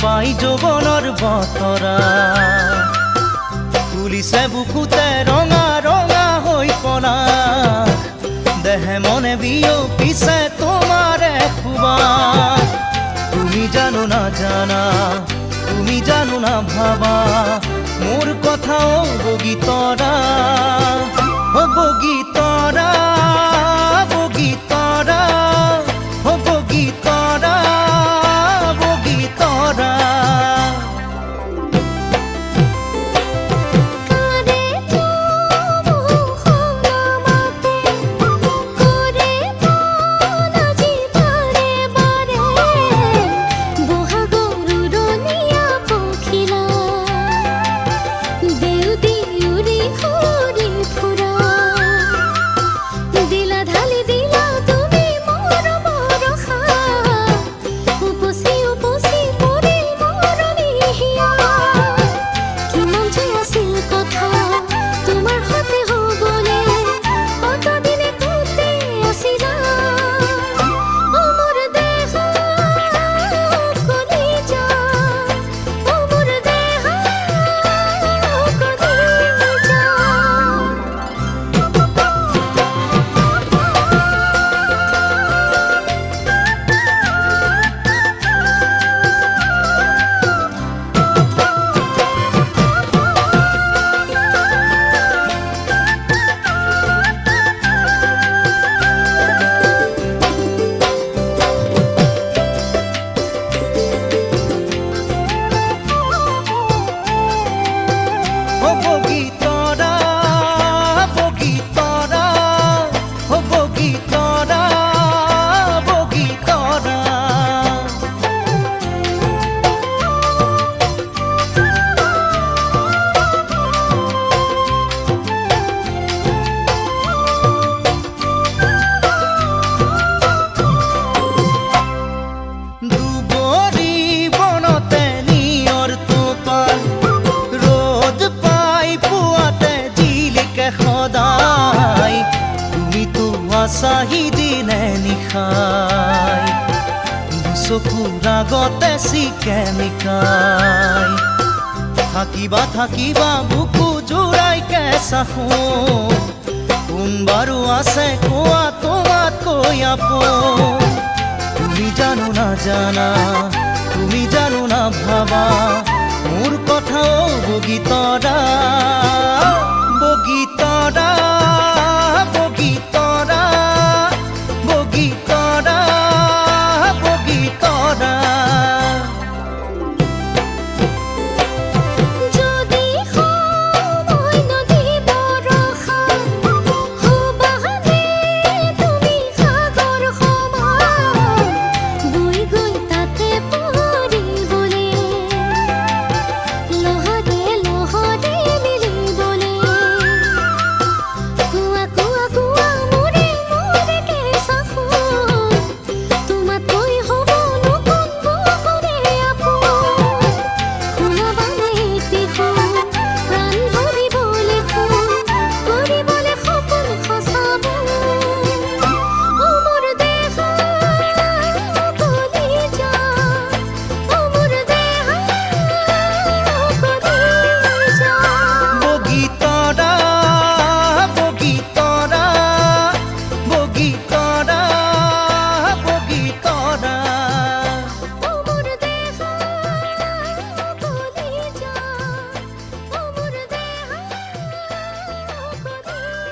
পাই যৌৱনৰ বতৰা তুলিছে বুকুতে ৰঙা ৰঙা হৈ পলা দেহে মনে বিয়পিছে তোমাৰে সুবাস তুমি জানো না জানা তুমি জানো না ভাবা মোৰ কথাও বগীতৰা বগীতৰা বগীতৰা বগীতৰা বগীতৰা চাহি দিনে নিশাই চকুৰ আগতে চিকেমিকাই থাকিবা থাকিবা বুকু জোৰাই কেঁচা কোন বাৰু আছে কোৱা তোমাতকৈ আপোন তুমি জানো না জানা তুমি জানো না ভাবা মোৰ কথাও বগীতৰা